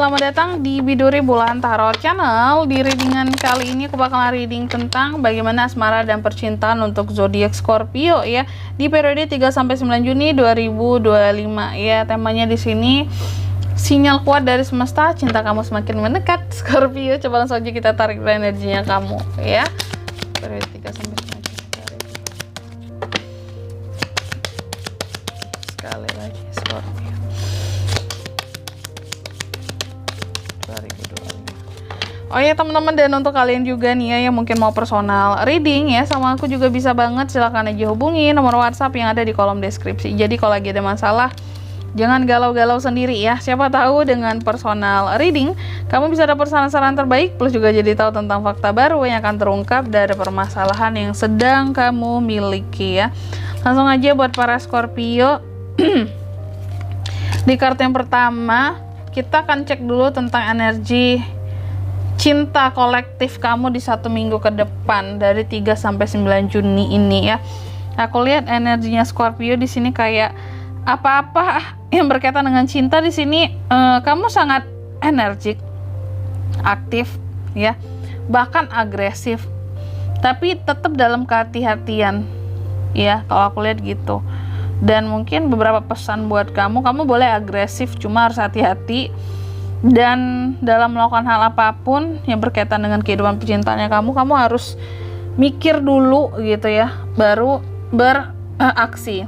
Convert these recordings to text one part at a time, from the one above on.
selamat datang di Biduri Bulan Tarot Channel. Di readingan kali ini aku bakalan reading tentang bagaimana asmara dan percintaan untuk zodiak Scorpio ya di periode 3 sampai 9 Juni 2025 ya. Temanya di sini sinyal kuat dari semesta, cinta kamu semakin mendekat Scorpio. Coba langsung aja kita tarik energinya kamu ya. Periode 3 sampai 9 Juni. Sekali lagi Scorpio. 2025. Oh ya teman-teman, dan untuk kalian juga nih ya yang mungkin mau personal reading ya sama aku juga bisa banget, silahkan aja hubungi nomor WhatsApp yang ada di kolom deskripsi. Jadi kalau lagi ada masalah jangan galau-galau sendiri ya, siapa tahu dengan personal reading kamu bisa dapat saran-saran terbaik, plus juga jadi tahu tentang fakta baru yang akan terungkap dari permasalahan yang sedang kamu miliki ya. Langsung aja buat para Scorpio. Di kartu yang pertama kita akan cek dulu tentang energi cinta kolektif kamu di 1 minggu ke depan dari 3 sampai 9 Juni ini ya. Aku lihat energinya Scorpio di sini kayak apa-apa yang berkaitan dengan cinta di sini kamu sangat energik, aktif ya, bahkan agresif. Tapi tetap dalam kehati-hatian ya kalau aku lihat gitu. Dan mungkin beberapa pesan buat kamu boleh agresif cuma harus hati-hati, dan dalam melakukan hal apapun yang berkaitan dengan kehidupan percintaannya kamu harus mikir dulu gitu ya, baru beraksi,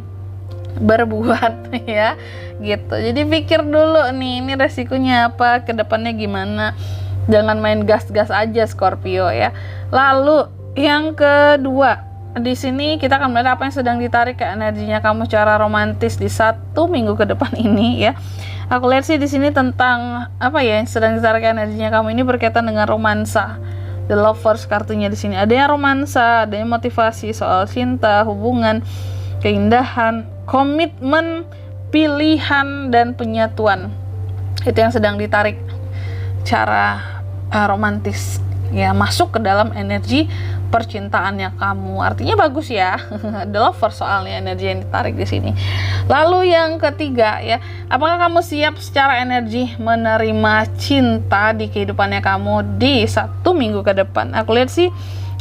berbuat ya gitu. Jadi pikir dulu nih, ini resikonya apa, kedepannya gimana, jangan main gas-gas aja Scorpio ya. Lalu yang kedua, di sini kita akan melihat apa yang sedang ditarik ke energinya kamu secara romantis di 1 minggu ke depan ini ya. Aku lihat sih di sini tentang apa ya yang sedang ditarik ke energinya kamu ini berkaitan dengan romansa. The Lovers kartunya di sini. Ada yang romansa, ada yang motivasi soal cinta, hubungan, keindahan, komitmen, pilihan, dan penyatuan. Itu yang sedang ditarik cara romantis ya, masuk ke dalam energi percintaannya kamu. Artinya bagus ya. The Lovers soalnya energi yang ditarik di sini. Lalu yang ketiga ya, apakah kamu siap secara energi menerima cinta di kehidupannya kamu di 1 minggu ke depan? Aku lihat sih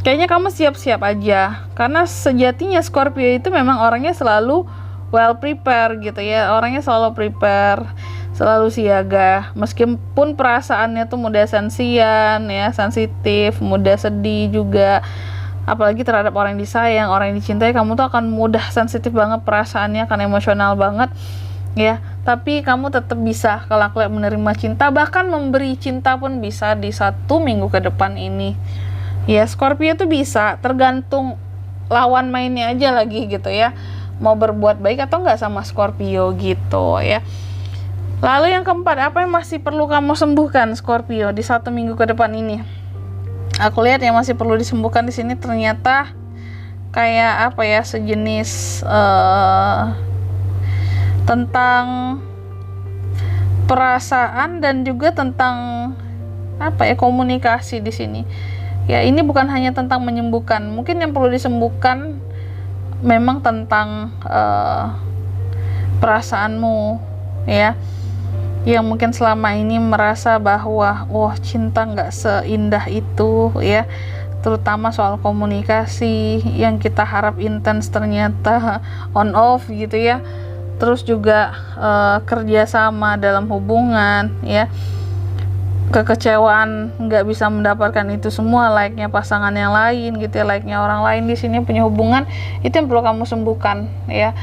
kayaknya kamu siap-siap aja, karena sejatinya Scorpio itu memang orangnya selalu well prepare gitu ya, orangnya selalu prepare, selalu siaga, meskipun perasaannya tuh mudah sensian ya, sensitif, mudah sedih juga, apalagi terhadap orang yang disayang, orang yang dicintai, kamu tuh akan mudah sensitif banget perasaannya, akan emosional banget ya. Tapi kamu tetap bisa kalau aku lihat menerima cinta, bahkan memberi cinta pun bisa di 1 minggu ke depan ini ya. Scorpio tuh bisa, tergantung lawan mainnya aja lagi gitu ya, mau berbuat baik atau enggak sama Scorpio gitu ya. Lalu yang keempat, apa yang masih perlu kamu sembuhkan Scorpio di 1 minggu ke depan ini? Aku lihat yang masih perlu disembuhkan di sini ternyata kayak apa ya, sejenis tentang perasaan dan juga tentang apa ya, komunikasi di sini. Ya, ini bukan hanya tentang menyembuhkan. Mungkin yang perlu disembuhkan memang tentang perasaanmu ya, yang mungkin selama ini merasa bahwa cinta nggak seindah itu ya, terutama soal komunikasi yang kita harap intens ternyata on off gitu ya. Terus juga kerjasama dalam hubungan ya, kekecewaan nggak bisa mendapatkan itu semua layaknya pasangan yang lain gitu ya, layaknya orang lain di sini punya hubungan, itu yang perlu kamu sembuhkan ya.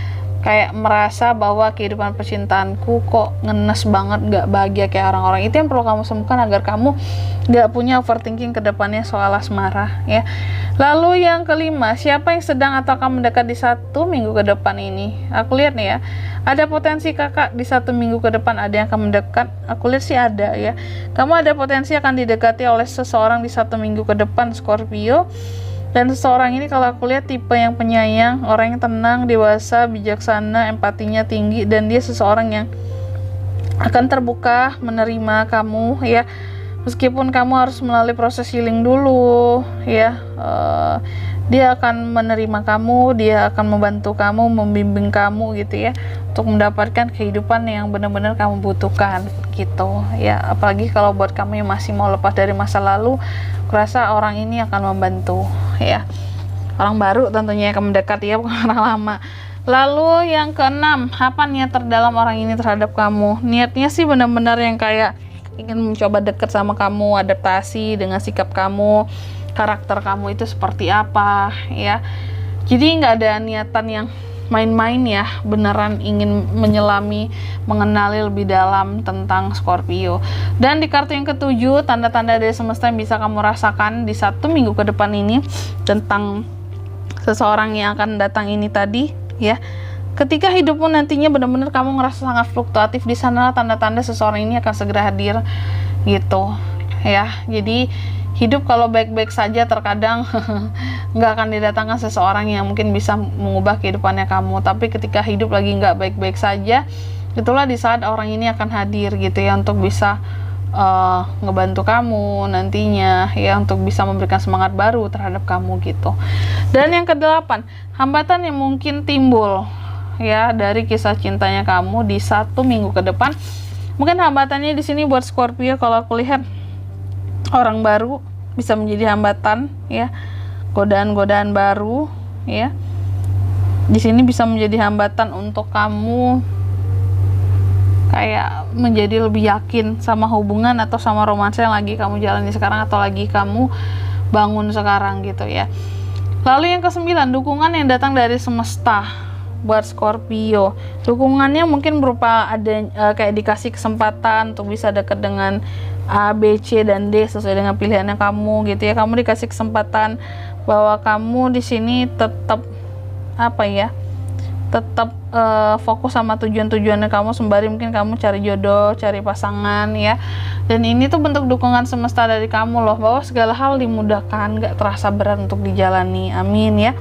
Kayak merasa bahwa kehidupan percintaanku kok ngenes banget, nggak bahagia kayak orang-orang. Itu yang perlu kamu sembuhkan agar kamu nggak punya overthinking ke depannya soal asmara ya. Lalu yang kelima, siapa yang sedang atau akan mendekat di 1 minggu ke depan ini? Aku lihat nih ya, ada potensi kakak di 1 minggu ke depan, ada yang akan mendekat. Aku lihat sih ada ya, kamu ada potensi akan didekati oleh seseorang di 1 minggu ke depan Scorpio. Dan seseorang ini kalau aku lihat tipe yang penyayang, orang yang tenang, dewasa, bijaksana, empatinya tinggi, dan dia seseorang yang akan terbuka menerima kamu ya, meskipun kamu harus melalui proses healing dulu ya. dia akan menerima kamu, dia akan membantu kamu, membimbing kamu gitu ya, untuk mendapatkan kehidupan yang benar-benar kamu butuhkan gitu ya. Apalagi kalau buat kamu yang masih mau lepas dari masa lalu, kurasa orang ini akan membantu ya. Orang baru tentunya akan mendekat ya, bukan orang lama. Lalu yang keenam, apa niat terdalam orang ini terhadap kamu? Niatnya sih benar-benar yang kayak ingin mencoba dekat sama kamu, adaptasi dengan sikap kamu, karakter kamu itu seperti apa ya. Jadi nggak ada niatan yang main-main ya, beneran ingin menyelami, mengenali lebih dalam tentang Scorpio. Dan di kartu yang ketujuh, tanda-tanda dari semesta yang bisa kamu rasakan di 1 minggu ke depan ini tentang seseorang yang akan datang ini tadi ya. Ketika hidupmu nantinya benar-benar kamu ngerasa sangat fluktuatif, di sana tanda-tanda seseorang ini akan segera hadir gitu ya. Jadi hidup kalau baik-baik saja terkadang nggak akan didatangkan seseorang yang mungkin bisa mengubah kehidupannya kamu. Tapi ketika hidup lagi nggak baik-baik saja, itulah di saat orang ini akan hadir gitu ya, untuk bisa ngebantu kamu nantinya ya, untuk bisa memberikan semangat baru terhadap kamu gitu. Dan yang kedelapan, hambatan yang mungkin timbul ya dari kisah cintanya kamu di 1 minggu ke depan. Mungkin hambatannya di sini buat Scorpio, kalau aku lihat orang baru bisa menjadi hambatan ya, godaan-godaan baru ya. Di sini bisa menjadi hambatan untuk kamu kayak menjadi lebih yakin sama hubungan atau sama romansa yang lagi kamu jalani sekarang atau lagi kamu bangun sekarang gitu ya. Lalu yang ke-9, dukungan yang datang dari semesta buat Scorpio. Dukungannya mungkin berupa ada kayak dikasih kesempatan untuk bisa dekat dengan A, B, C, dan D sesuai dengan pilihannya kamu gitu ya. Kamu dikasih kesempatan bahwa kamu di sini tetap apa ya, tetap fokus sama tujuan-tujuannya kamu, sembari mungkin kamu cari jodoh, cari pasangan ya. Dan ini tuh bentuk dukungan semesta dari kamu loh, bahwa segala hal dimudahkan, gak terasa berat untuk dijalani. Amin ya.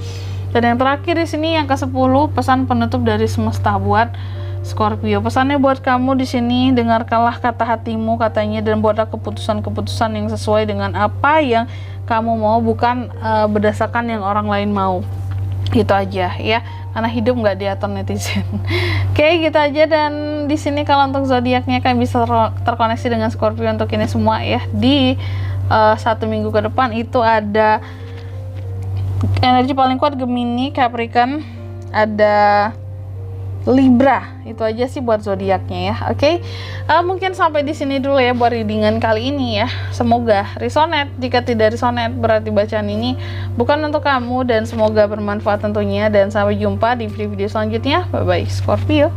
Dan yang terakhir di sini yang ke-10, pesan penutup dari semesta buat Scorpio. Pesannya buat kamu di sini, dengarkanlah kata hatimu katanya, dan buatlah keputusan-keputusan yang sesuai dengan apa yang kamu mau, bukan berdasarkan yang orang lain mau. Gitu aja ya, karena hidup nggak diatur netizen. Oke, gitu aja. Dan di sini kalau untuk zodiaknya kan bisa terkoneksi dengan Scorpio untuk ini semua ya. Di 1 minggu ke depan itu ada energi paling kuat Gemini, Capricorn, ada Libra. Itu aja sih buat zodiaknya ya. Oke. Mungkin sampai di sini dulu ya buat readingan kali ini ya. Semoga resonate. Jika tidak resonate, berarti bacaan ini bukan untuk kamu, dan semoga bermanfaat tentunya. Dan sampai jumpa di video-video selanjutnya. Bye bye Scorpio.